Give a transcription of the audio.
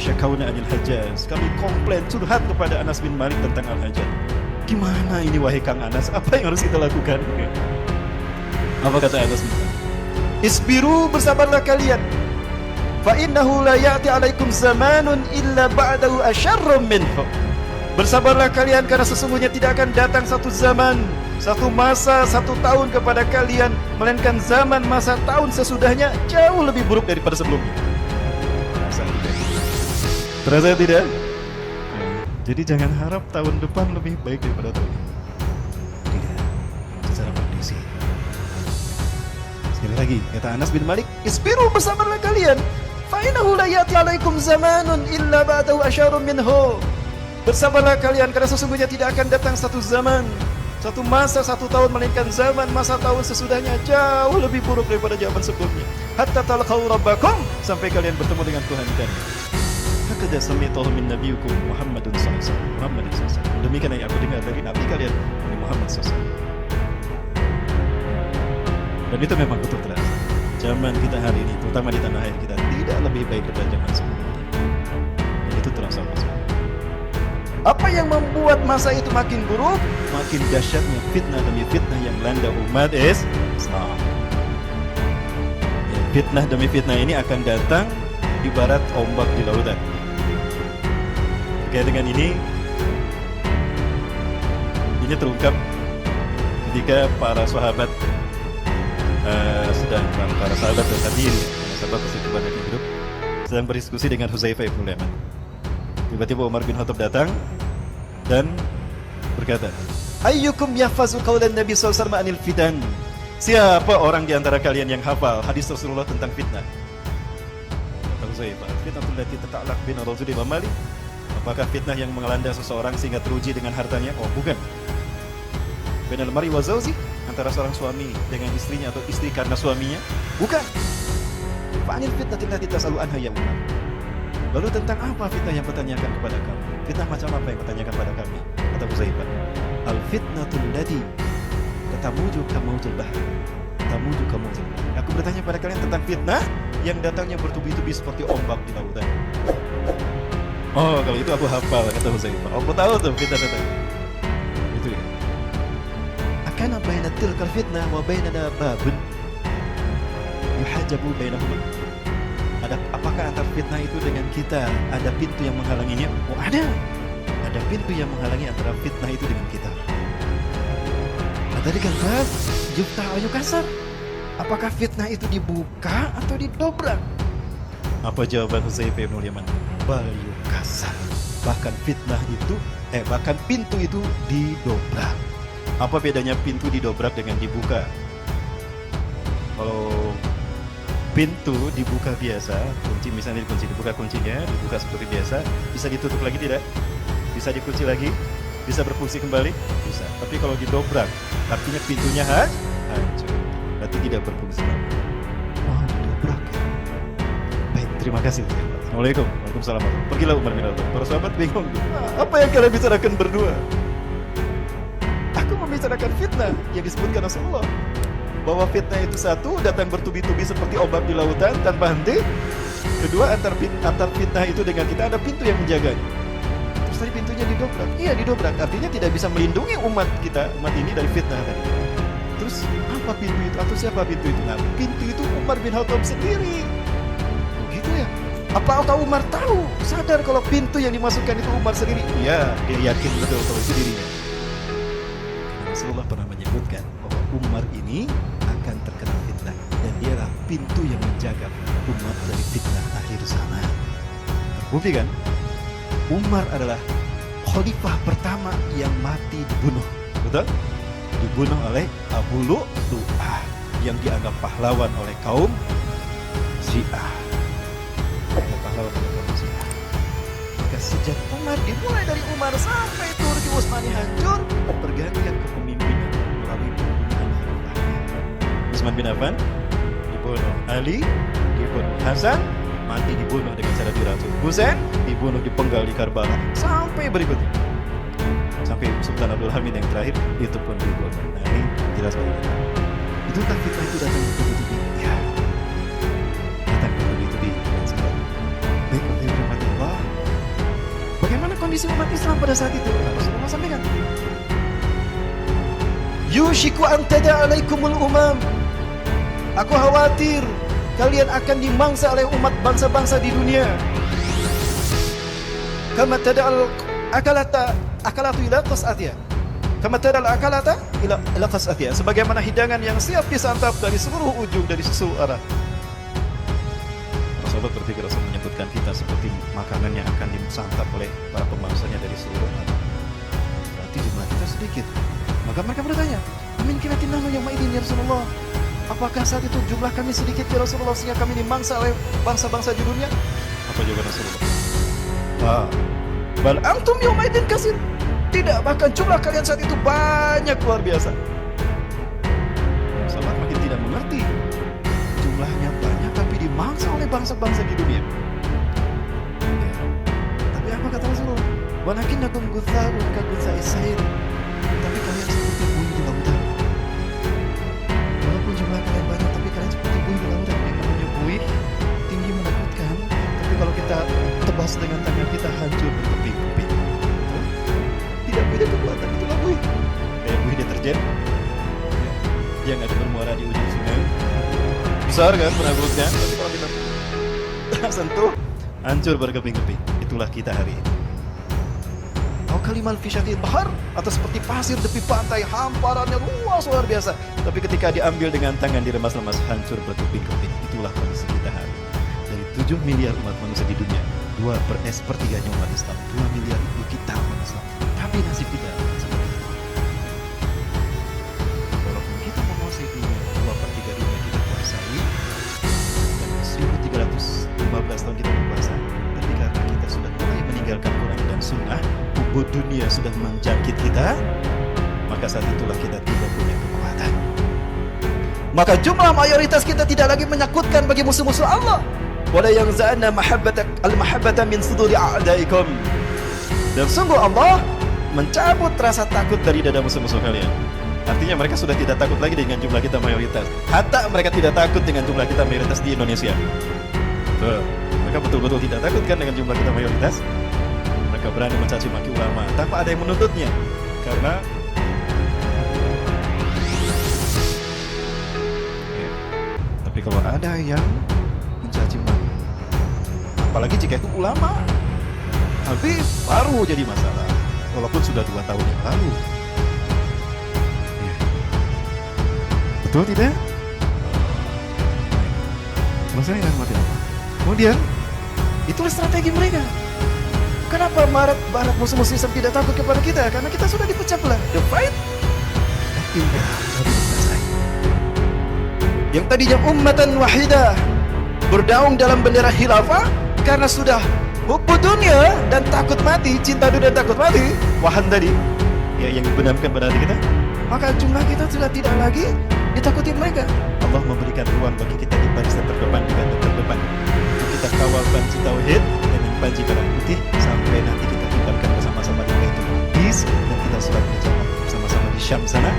syakawna anil Hajjaj. Kami komplain, curhat kepada Anas bin Malik tentang Al-Hajjaj. Gimana ini wahai Kang Anas? Apa yang harus kita lakukan? Apa kata Anas bin Malik? Isbiru, bersabarlah kalian. Fa innahu la ya'ti 'alaikum zamanun illa ba'dahu asyarrum minhu. Bersabarlah kalian karena sesungguhnya tidak akan datang satu zaman, satu masa, satu tahun kepada kalian, melainkan zaman, masa, tahun sesudahnya jauh lebih buruk daripada sebelumnya. Terasa tidak? Jadi jangan harap tahun depan lebih baik daripada tahun ini. Tidak, secara kondisi. Sekali lagi, kata Anas bin Malik, isbiru, bersabarlah kalian. Fa innahu la ya'ti 'alaikum zamanun illa ba'dahu asyarrum minhu. Bersabarlah kalian karena sesungguhnya tidak akan datang satu zaman, satu masa, satu tahun, melainkan zaman, masa, tahun sesudahnya jauh lebih buruk daripada zaman sebelumnya. Hatta talqaw rabbakum, sampai kalian bertemu dengan Tuhan kalian. Hakadha sami'tuhu min nabiyyikum Muhammadun sallallahu alaihi wasallam. Demikian yang aku dengar dari nabi kalian, Nabi Muhammad sallallahu alaihi wasallam. Dan itu memang betul terasa. Zaman kita hari ini, terutama di tanah air kita, tidak lebih baik daripada zaman sebelumnya. Dan itu terasa masuk. Apa yang membuat masa itu makin buruk? Makin dahsyatnya fitnah demi fitnah yang melanda umat Islam. Ya, fitnah demi fitnah ini akan datang ibarat ombak di lautan. Terkait dengan ini terungkap ketika para sahabat para sahabat dan tabi'in, sahabat kesekian yang hidup, sedang berdiskusi dengan Hudzaifah bin Yaman. Tiba-tiba Umar bin Khattab datang dan berkata, ayyukum yahfazu qaulan Nabi sallallahu alaihi wasallam anil fitan? Siapa orang di antara kalian yang hafal hadis Rasulullah tentang fitnah? Kata Hudzaifah, fitnatul lati tata'allaq bin rajuli wa mali. Apakah fitnah yang mengelanda seseorang sehingga teruji dengan hartanya? Oh, bukan. Bainal mar'i wa zawji, antara seorang suami dengan istrinya atau istri karena suaminya? Bukan. Fa'anil fitnatil lati tas'alu anha ya Umar. Lalu tentang apa fitnah yang bertanyakan kepada kamu? Fitnah macam apa yang bertanyakan kepada kami? Kata Hudzaifah, al fitnatul lati tatamuju kamautul bahr. Tatamuju kamautul bahr. Aku bertanya pada kalian tentang fitnah yang datangnya bertubi-tubi seperti ombak di lautan. Oh, kalau itu aku hafal, kata Hudzaifah. Aku tahu tuh fitnah datang. Itu ya. Akana baina tilkal fitnah wa bainana babun yuhajabu bainahuma. Apakah antar fitnah itu dengan kita ada pintu yang menghalanginya? Oh, ada. Ada pintu yang menghalangi antara fitnah itu dengan kita. Tadi kan bab yuftah ayu kasar. Apakah fitnah itu dibuka atau didobrak? Apa jawaban Hudzaifah bin Yaman? Bayu kasar. Bahkan fitnah itu bahkan pintu itu didobrak. Apa bedanya pintu didobrak dengan dibuka? Kalau pintu dibuka biasa, kunci misalnya dikunci, dibuka kuncinya, dibuka seperti biasa, bisa ditutup lagi tidak? Bisa dikunci lagi? Bisa berfungsi kembali? Bisa. Tapi kalau didobrak, artinya pintunya hancur. Berarti tidak berfungsi lagi. Oh, didobrak. Baik, terima kasih. Assalamualaikum. Waalaikumsalam. Pergilah Umar bin Khattab. Para sahabat bingung. Apa yang kalian bicarakan berdua? Aku membicarakan fitnah yang disebutkan Rasulullah. Bahwa fitnah itu satu, datang bertubi-tubi seperti ombak di lautan tanpa henti. Kedua, antar fitnah itu dengan kita ada pintu yang menjaganya. Terus tadi pintunya didobrak. Iya, didobrak. Artinya tidak bisa melindungi umat kita, umat ini dari fitnah tadi. Terus apa pintu itu? Atau siapa pintu itu? Nah, pintu itu Umar bin Khattab sendiri. Begitu ya. Apakah Umar tahu, sadar kalau pintu yang dimasukkan itu Umar sendiri? Iya, dia yakin betul kalau itu dirinya. Rasulullah pernah menyebutkan bahwa Umar ini akan terkena fitnah dan dialah pintu yang menjaga umat dari fitnah akhir zaman. Terbukti kan? Umar adalah khalifah pertama yang mati dibunuh. Betul? Dibunuh oleh Abu Lu'lu'ah yang dianggap pahlawan oleh kaum Syiah. Pahlawan oleh kaum Syiah. Maka sejak Umar, dimulai dari Umar sampai Turki Utsmani hancur, pergantian kepemimpinan melalui pembunuhan khalifah. Utsman bin Affan dibunuh, Ali dibunuh, Hasan mati dibunuh dengan cara diracun, Husain dibunuh dipenggal di Karbala, sampai berikutnya sampai Sultan Abdul Hamid yang terakhir itu pun dibunuh. Nah, ini jelas banget. Itu kan fitnah itu datang bertubi-tubi. Ya, datang bertubi-tubi. Baik, oleh rahmatullah. kondisi umat Islam pada saat itu. Rasulullah sampaikan, yushiku an tada'alaikumul umam. Aku khawatir kalian akan dimangsa oleh umat bangsa-bangsa di dunia. Kama tada'al akalatu ila qas'atiha. Kama tada'al akalata ila qas'atiha. Sebagaimana hidangan yang siap disantap dari seluruh ujung, dari seluruh arah. Rasulullah berpikir, Rasul menyebutkan kita seperti makanan yang akan disantap oleh para pemangsanya dari seluruh arah. Berarti jumlah kita sedikit. Maka mereka bertanya, amin kiratin nahnu yawma idzin ya Rasulullah. Apakah saat itu jumlah kami sedikit ya Rasulullah sehingga kami dimangsa oleh bangsa-bangsa di dunia? Apa jawaban Rasulullah? Bal antum yawma idzin katsir. Tidak, bahkan jumlah kalian saat itu banyak, luar biasa. Sahabat makin tidak mengerti. Jumlahnya banyak tapi dimangsa oleh bangsa-bangsa di dunia. Ya. Tapi apa kata Rasulullah? Walakinnakum gutsaa'un ka gutsa'is sair. Tapi kalian seperti buih di lautan. Walaupun jumlah kalian banyak, tapi kalian seperti buih di lautan. Yang namanya buih tinggi menakutkan, tapi kalau kita tebas dengan tangan kita hancur berkeping-keping. Tidak beda kekuatan, itulah buih. Kayak buih deterjen yang ada bermuara di ujung sungai. Besar kan menakutkan, tapi kalau kita sentuh hancur berkeping-keping. Itulah kita hari ini. Kalimal fi syatil bahar, atau seperti pasir tepi pantai, hamparannya luas luar biasa, tapi ketika diambil dengan tangan diremas-remas hancur berkeping-keping. Itulah kondisi kita hari ini. Dari 7 miliar umat manusia di dunia, 2/3 umat Islam. 2 miliar itu kita umat Islam, tapi nasib kita seperti itu. Walaupun kita menguasai dunia, 2/3 dunia kita kuasai, dan 1315 tahun kita berkuasa, tapi karena kita sudah mulai meninggalkan Quran dan Sunnah, hubud dunia sudah menjangkit kita, maka saat itulah kita tidak punya kekuatan. Maka jumlah mayoritas kita tidak lagi menakutkan bagi musuh-musuh Allah. Wala yanza'anna al-mahabbata min suduri a'daikum. Dan sungguh Allah mencabut rasa takut dari dada musuh-musuh kalian. Artinya mereka sudah tidak takut lagi dengan jumlah kita mayoritas. Hatta mereka tidak takut dengan jumlah kita mayoritas di Indonesia. Tuh, mereka betul-betul tidak takut kan dengan jumlah kita mayoritas. Mereka berani mencaci maki ulama tanpa ada yang menuntutnya. Karena tapi kalau ada yang mencaci maki, apalagi jika itu ulama, habis baru jadi masalah. Walaupun sudah 2 tahun yang lalu. Betul tidak? Maksudnya yang mati apa? Kemudian itulah strategi mereka. Kenapa barat musuh-musuh Islam tidak takut kepada kita? Karena kita sudah dipecah belah. The fight indah belum selesai. Yang tadinya ummatan wahidah berdaung dalam bendera khilafah, karena sudah hubbu dunia dan takut mati, cinta dunia dan takut mati, wahan tadi ya yang dibenamkan pada hati kita, maka jumlah kita sudah tidak lagi ditakuti mereka. Allah memberikan ruang bagi kita di barisan terdepan, di garda terdepan, untuk kita kawal panji tauhid dan panji merah putih sampai nanti kita kibarkan bersama-sama di Baitul Maqdis dan kita sholat berjamaah bersama-sama di Syam sana.